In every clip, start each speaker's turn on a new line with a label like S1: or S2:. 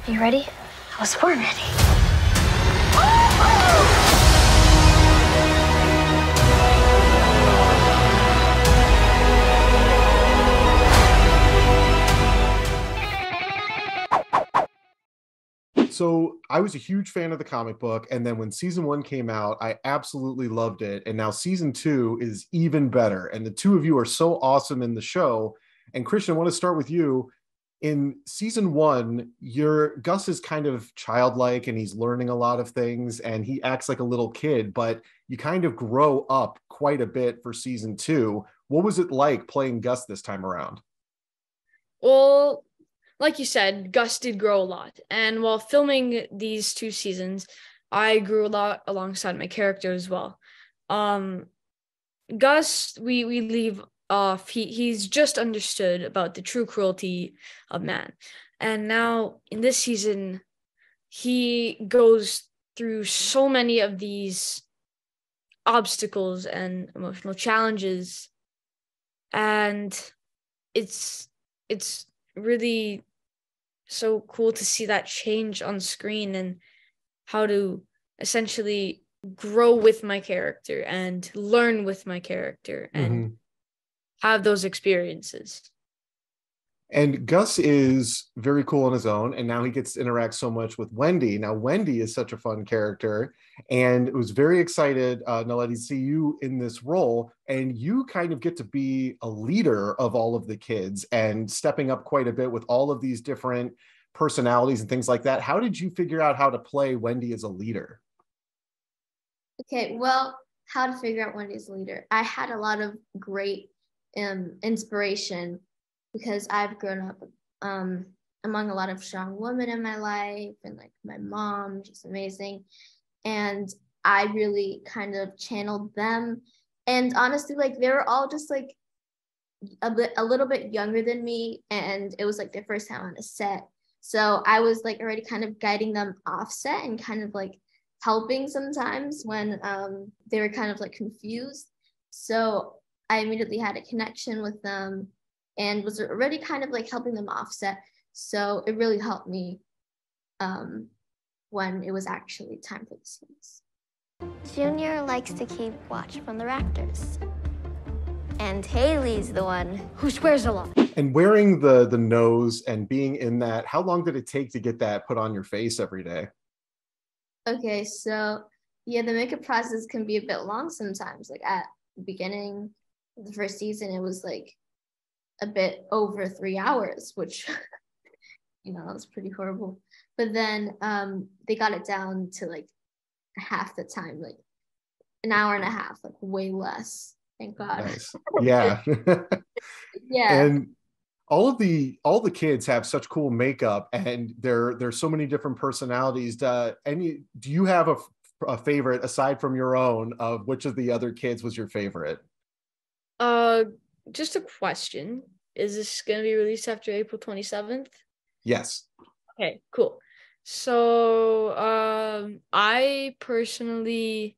S1: You ready? I was born ready.
S2: So I was a huge fan of the comic book, and then when season one came out, I absolutely loved it. And now season two is even better. And the two of you are so awesome in the show. And Christian, I want to start with you. In season one, your Gus is kind of childlike and he's learning a lot of things and he acts like a little kid, but you kind of grow up quite a bit for season two. What was it like playing Gus this time around?
S3: Well, like you said, Gus did grow a lot. And while filming these two seasons, I grew a lot alongside my character as well. Um, Gus, we leave off, he's just understood about the true cruelty of man. And now in this season, he goes through so many of these obstacles and emotional challenges. And it's really so cool to see that change on screen and how to essentially grow with my character and learn with my character and have those experiences.
S2: And Gus is very cool on his own, and now he gets to interact so much with Wendy. Now, Wendy is such a fun character, and it was very excited, Naledi, to see you in this role. And you kind of get to be a leader of all of the kids and stepping up quite a bit with all of these different personalities and things like that. How did you figure out how to play Wendy as a leader?
S4: Okay, well, how to figure out Wendy as a leader. I had a lot of great inspiration because I've grown up among a lot of strong women in my life, and like my mom, she's amazing. And I really kind of channeled them. And honestly, like they were all just like a little bit younger than me. And it was like their first time on a set. So I was like already kind of guiding them offset and kind of like helping sometimes when they were kind of like confused. So I immediately had a connection with them and was already kind of like helping them offset. So it really helped me when it was actually time for the scenes.
S1: Junior likes to keep watch from the Raptors. And Haley's the one who swears a lot.
S2: And wearing the nose and being in that, how long did it take to get that put on your face every day?
S4: Okay, so yeah, the makeup process can be a bit long sometimes. Like at the beginning of the first season, it was like a bit over 3 hours, which that was pretty horrible. But then they got it down to like half the time, like an hour and a half, like way less. Thank God.
S2: Nice. Yeah.
S4: Yeah.
S2: And all the kids have such cool makeup, and there's so many different personalities. Do you have a favorite aside from your own, of which of the other kids was your favorite?
S3: Just a question. Is this going to be released after April 27th?
S2: Yes.
S3: Okay, cool. So, I personally...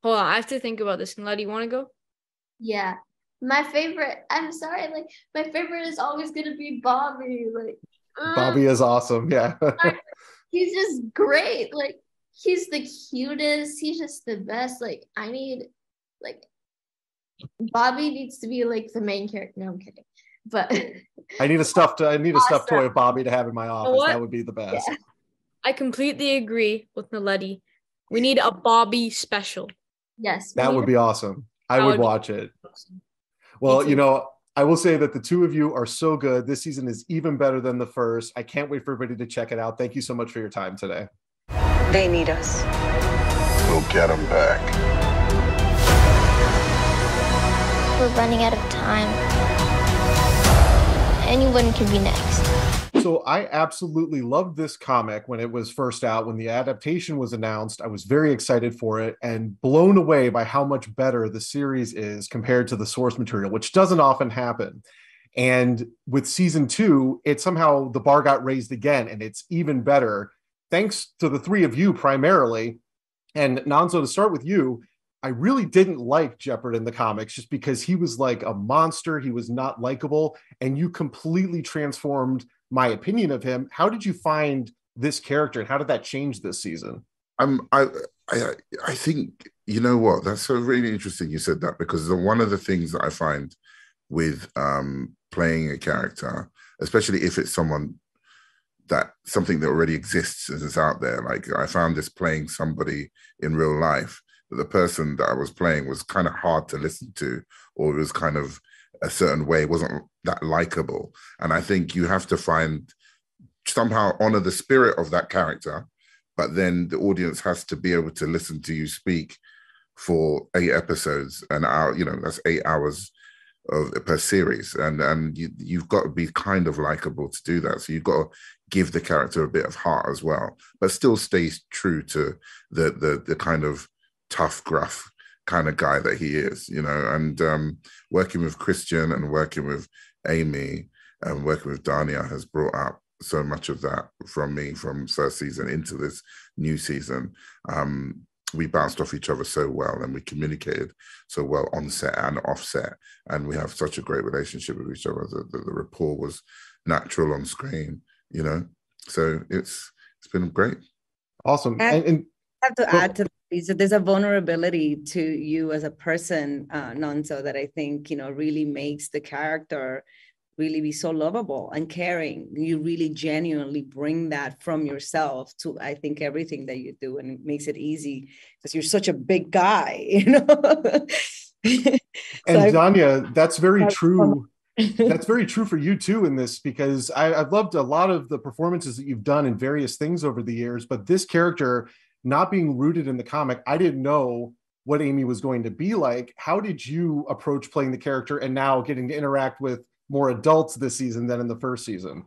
S3: Hold on, I have to think about this. Naledi, you want to go?
S4: Yeah. My favorite, I'm sorry, like, my favorite is always going to be Bobby. Like,
S2: Bobby is awesome, yeah.
S4: He's just great. Like, he's the cutest. He's just the best. Like, Bobby needs to be like the main character. No, I'm kidding. But
S2: I need a stuffed toy of Bobby to have in my office. That would be the best. Yeah.
S3: I completely agree with Naledi. We need a Bobby special.
S4: Yes.
S2: That would be awesome. I would watch it. Awesome. Well, I will say that the two of you are so good. This season is even better than the first. I can't wait for everybody to check it out. Thank you so much for your time today.
S5: They need us.
S6: We'll get them back.
S1: We're running out of time. Anyone can be next.
S2: So I absolutely loved this comic when it was first out. When the adaptation was announced, I was very excited for it and blown away by how much better the series is compared to the source material, which doesn't often happen. And with season two, the bar got raised again, and it's even better. Thanks to the three of you primarily. And Nonso, to start with you, I really didn't like Jeopard in the comics just because he was like a monster. He was not likable, and you completely transformed my opinion of him. How did you find this character, and how did that change this season?
S7: I I think, you know what, that's so really interesting you said that, because one of the things that I find with playing a character, especially if it's something that already exists and is out there. Like, I found this playing somebody in real life, that the person that I was playing was kind of hard to listen to, or it was kind of a certain way, it wasn't that likable. And I think you have to somehow honor the spirit of that character, but then the audience has to be able to listen to you speak for 8 episodes, an hour, that's 8 hours per series, and you've got to be kind of likable to do that. So you've got to give the character a bit of heart as well, but still stays true to the kind of tough, gruff kind of guy that he is, and working with Christian and working with Amy and working with Dania has brought up so much of that from me from first season into this new season. We bounced off each other so well, and we communicated so well on set and off set, and we have such a great relationship with each other. The rapport was natural on screen, so it's been great.
S2: Awesome.
S8: And I have to add to that, there's a vulnerability to you as a person, Nonso, that I think really makes the character really be so lovable and caring. You really genuinely bring that from yourself to, I think, everything that you do, and it makes it easy because you're such a big guy, And
S2: Dania, that's very true. That's very true for you too in this, because I've loved a lot of the performances that you've done in various things over the years, but this character not being rooted in the comic, I didn't know what Amy was going to be like. How did you approach playing the character and now getting to interact with more adults this season than in the first season?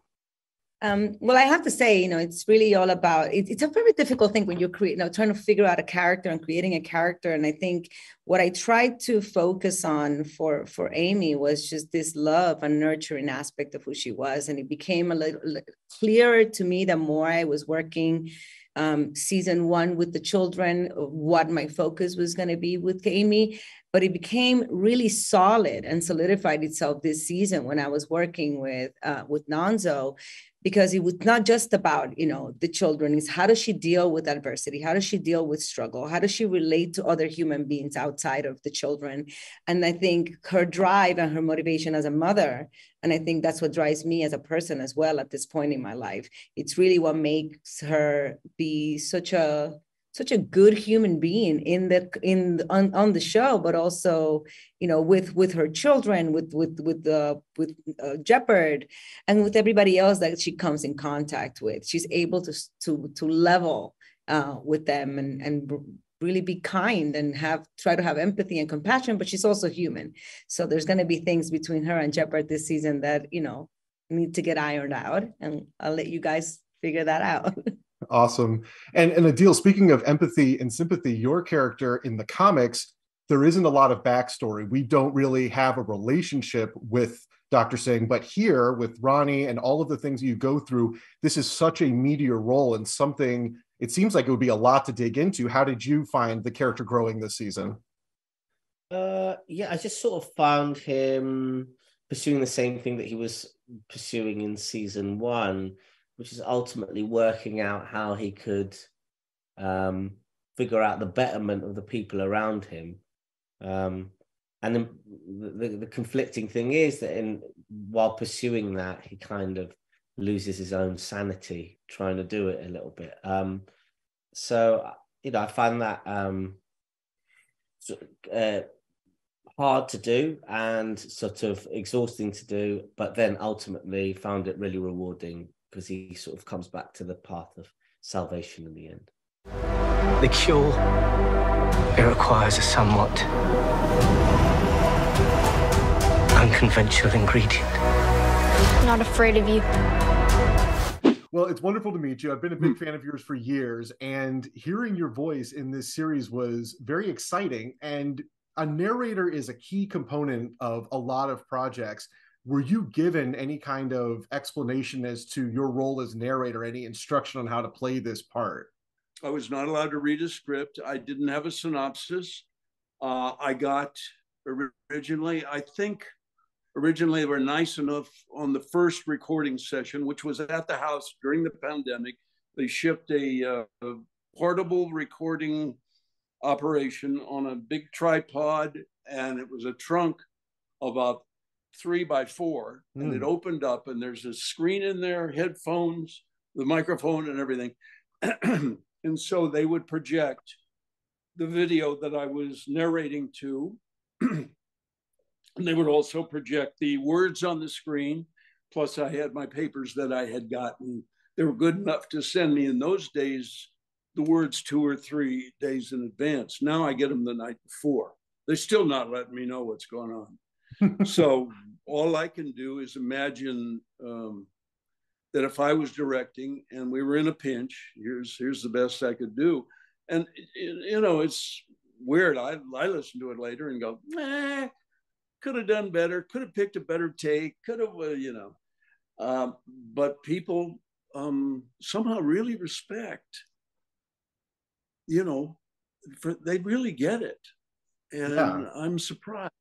S8: Well, I have to say, it's really all about, it's a very difficult thing when you're trying to figure out a character and creating a character. And I think what I tried to focus on for Amy was just this love and nurturing aspect of who she was. And it became a little clearer to me the more I was working season 1 with the children, what my focus was going to be with Amy. But it became really solid and solidified itself this season when I was working with Nonso, because it was not just about, the children. It's how does she deal with adversity? How does she deal with struggle? How does she relate to other human beings outside of the children? And I think her drive and her motivation as a mother, and I think that's what drives me as a person as well at this point in my life. It's really what makes her be such a good human being on the show, but also, with her children, with Jeopard, and with everybody else that she comes in contact with. She's able to level with them and really be kind and try to have empathy and compassion, but she's also human. So there's going to be things between her and Jeopard this season that, need to get ironed out, and I'll let you guys figure that out.
S2: Awesome. And Adil, speaking of empathy and sympathy, your character in the comics, there isn't a lot of backstory. We don't really have a relationship with Dr. Singh, but here with Ronnie and all of the things you go through, this is such a meatier role and something, it seems like it would be a lot to dig into. How did you find the character growing this season?
S9: I just sort of found him pursuing the same thing that he was pursuing in season 1, which is ultimately working out how he could figure out the betterment of the people around him. And then the conflicting thing is that while pursuing that, he kind of loses his own sanity trying to do it a little bit. So I find that hard to do and sort of exhausting to do, but then ultimately found it really rewarding, because he sort of comes back to the path of salvation in the end.
S10: The cure, it requires a somewhat unconventional ingredient.
S1: I'm not afraid of you.
S2: Well, it's wonderful to meet you. I've been a big fan of yours for years, and hearing your voice in this series was very exciting. And a narrator is a key component of a lot of projects. Were you given any kind of explanation as to your role as narrator, any instruction on how to play this part?
S11: I was not allowed to read a script. I didn't have a synopsis. I got originally, I think Originally, they were nice enough on the first recording session, which was at the house during the pandemic. They shipped a portable recording operation on a big tripod, and it was a trunk about 3x4, and it opened up, and there's a screen in there, headphones, the microphone, and everything. And so they would project the video that I was narrating to. And they would also project the words on the screen. Plus, I had my papers that I had gotten. They were good enough to send me in those days the words 2 or 3 days in advance. Now I get them the night before. They're still not letting me know what's going on. So all I can do is imagine that if I was directing and we were in a pinch, here's the best I could do. And, you know, it's weird. I listen to it later and go, nah, could have done better, could have picked a better take, could have, you know. But people somehow really respect, you know, they really get it. And I'm surprised.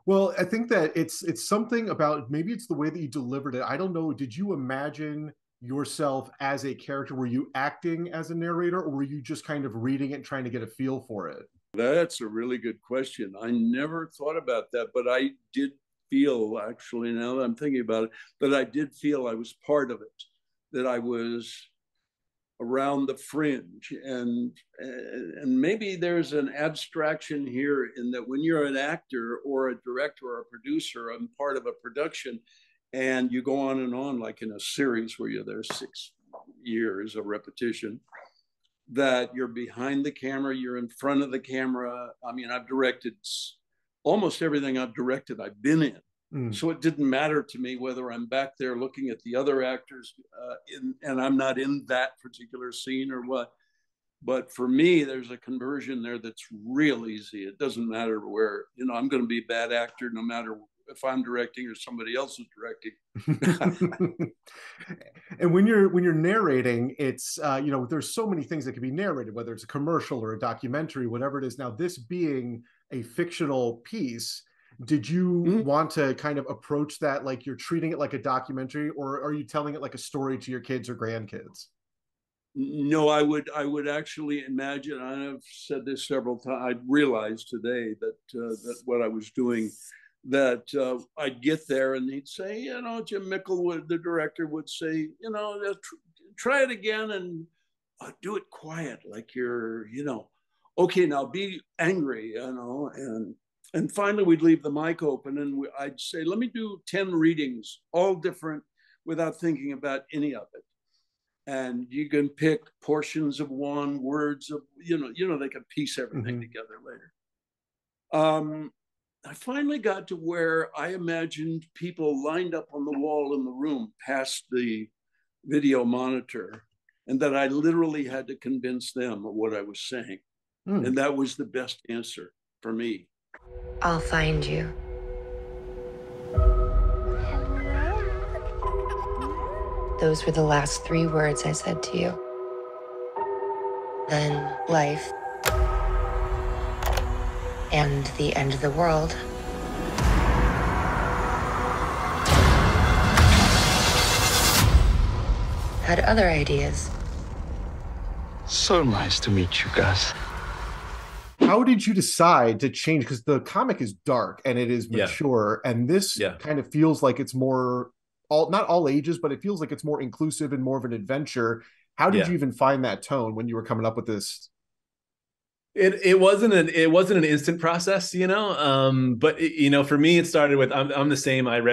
S2: Well, I think that it's something about, maybe it's the way that you delivered it. I don't know. Did you imagine yourself as a character? Were you acting as a narrator, or were you just kind of reading it and trying to get a feel for it?
S11: That's a really good question. I never thought about that, but I did feel, actually, now that I'm thinking about it, that I did feel I was part of it, that I was around the fringe. And maybe there's an abstraction here in that when you're an actor or a director or a producer, I'm part of a production, and you go on and on, like in a series where you're there 6 years of repetition, that you're behind the camera, you're in front of the camera. I mean, I've directed almost everything I've directed, I've been in. So it didn't matter to me whether I'm back there looking at the other actors and I'm not in that particular scene or what. But for me, there's a conversion there that's real easy. It doesn't matter where, you know, I'm going to be a bad actor no matter if I'm directing or somebody else is directing.
S2: And when you're narrating, it's you know, there's so many things that can be narrated, whether it's a commercial or a documentary, whatever it is. Now, this being a fictional piece, did you want to kind of approach that like you're treating it like a documentary, or are you telling it like a story to your kids or grandkids?
S11: No, I would actually imagine, I've said this several times, I realized today that what I was doing, that I'd get there and he'd say, you know, Jim Mickle, the director, would say, you know, try it again and do it quiet, like you're, you know, okay, now be angry, you know, and finally we'd leave the mic open and I'd say, let me do 10 readings, all different, without thinking about any of it. And you can pick portions of one, words of, you know, they can piece everything together later. I finally got to where I imagined people lined up on the wall in the room past the video monitor, and that I literally had to convince them of what I was saying. And that was the best answer for me.
S5: I'll find you. Those were the last 3 words I said to you. Then life and the end of the world. Had other ideas.
S10: So nice to meet you, Gus.
S2: How did you decide to change? Because the comic is dark and it is mature, and this kind of feels like it's more not all ages, but it feels like it's more inclusive and more of an adventure. How did you even find that tone when you were coming up with this?
S12: It wasn't an instant process, you know. But you know, for me, it started with I'm the same. I'm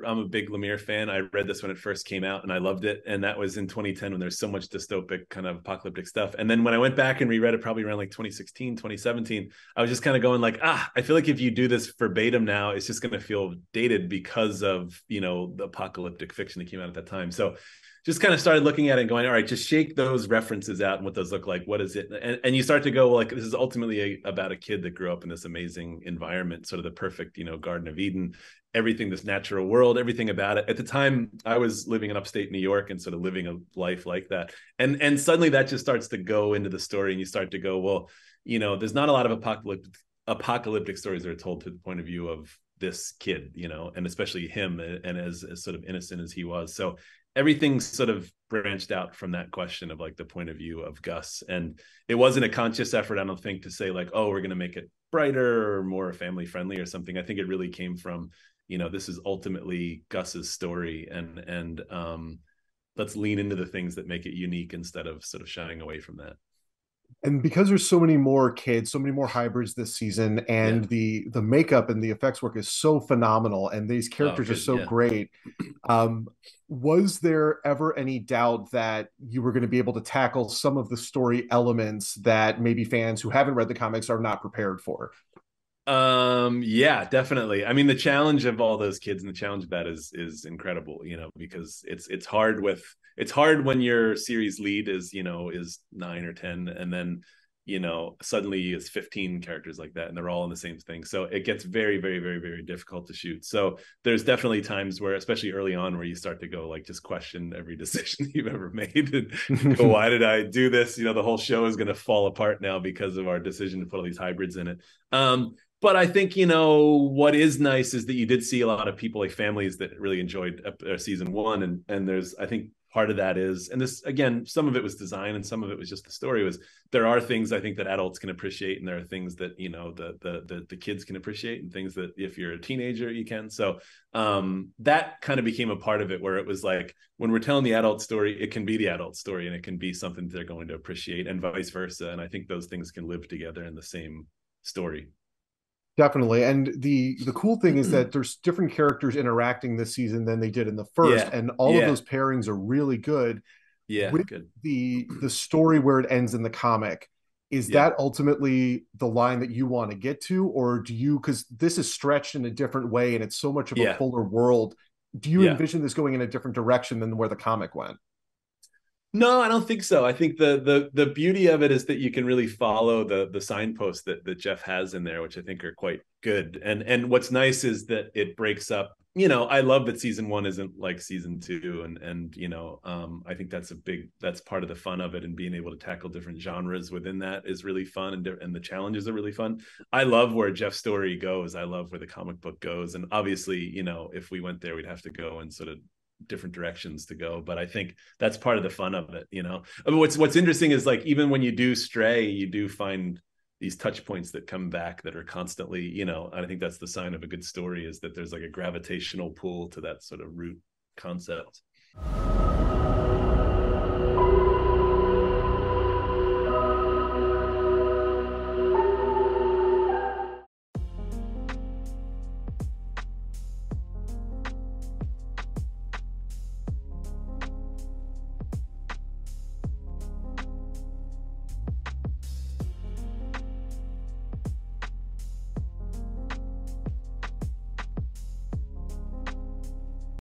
S12: a big Lemire fan. I read this when it first came out, and I loved it. And that was in 2010 when there's so much dystopic kind of apocalyptic stuff. And then when I went back and reread it, probably around like 2016, 2017, I was just kind of going like, I feel like if you do this verbatim now, it's just going to feel dated because of, you know, the apocalyptic fiction that came out at that time. So just kind of started looking at it and going, all right, just shake those references out and what those look like. What is it? And you start to go, well, like, this is ultimately about a kid that grew up in this amazing environment, sort of the perfect, you know, Garden of Eden, everything, this natural world, everything about it. At the time, I was living in upstate New York and sort of living a life like that. And suddenly that just starts to go into the story, and you start to go, well, you know, there's not a lot of apocalyptic stories that are told through the point of view of this kid, you know, and especially him, and as sort of innocent as he was. So everything sort of branched out from that question of like the point of view of Gus. And it wasn't a conscious effort, I don't think, to say like, oh, we're going to make it brighter or more family friendly or something. I think it really came from, you know, this is ultimately Gus's story, and let's lean into the things that make it unique instead of sort of shying away from that.
S2: And because there's so many more kids, so many more hybrids this season, and the makeup and the effects work is so phenomenal, and these characters are so great. Was there ever any doubt that you were going to be able to tackle some of the story elements that maybe fans who haven't read the comics are not prepared for?
S12: Yeah, definitely. I mean, the challenge of all those kids and the challenge of that is incredible, you know, because it's hard when your series lead is, you know, is 9 or 10, and then, you know, suddenly it's 15 characters like that, and they're all in the same thing. So it gets very, very, very, very difficult to shoot. So there's definitely times where, especially early on, where you start to go like, just question every decision you've ever made and go, why did I do this? You know, the whole show is going to fall apart now because of our decision to put all these hybrids in it. But I think, you know, what is nice is that you did see a lot of people, like families, that really enjoyed season 1. And there's, I think part of that is, and this, again, some of it was design and some of it was just the story, was there are things I think that adults can appreciate, and there are things that, you know, the kids can appreciate, and things that if you're a teenager, you can. So that kind of became a part of it, where it was like, when we're telling the adult story, it can be the adult story, and it can be something they're going to appreciate, and vice versa. And I think those things can live together in the same story.
S2: Definitely. And the cool thing is that there's different characters interacting this season than they did in the first, and all of those pairings are really good. With
S12: good.
S2: The story where it ends in the comic, is that ultimately the line that you want to get to, or do you, because this is stretched in a different way and it's so much of a fuller world, do you envision this going in a different direction than where the comic went?
S12: No, I don't think so. I think the beauty of it is that you can really follow the signposts that Jeff has in there, which I think are quite good. And what's nice is that it breaks up. You know, I love that season 1 isn't like season 2, and you know, I think that's part of the fun of it, and being able to tackle different genres within that is really fun, and the challenges are really fun. I love where Jeff's story goes. I love where the comic book goes, and obviously, you know, if we went there, we'd have to go and sort of different directions to go, but I think that's part of the fun of it, you know. I mean, what's interesting is, like, even when you do stray, you do find these touch points that come back that are constantly, you know, and I think that's the sign of a good story, is that there's like a gravitational pull to that sort of root concept.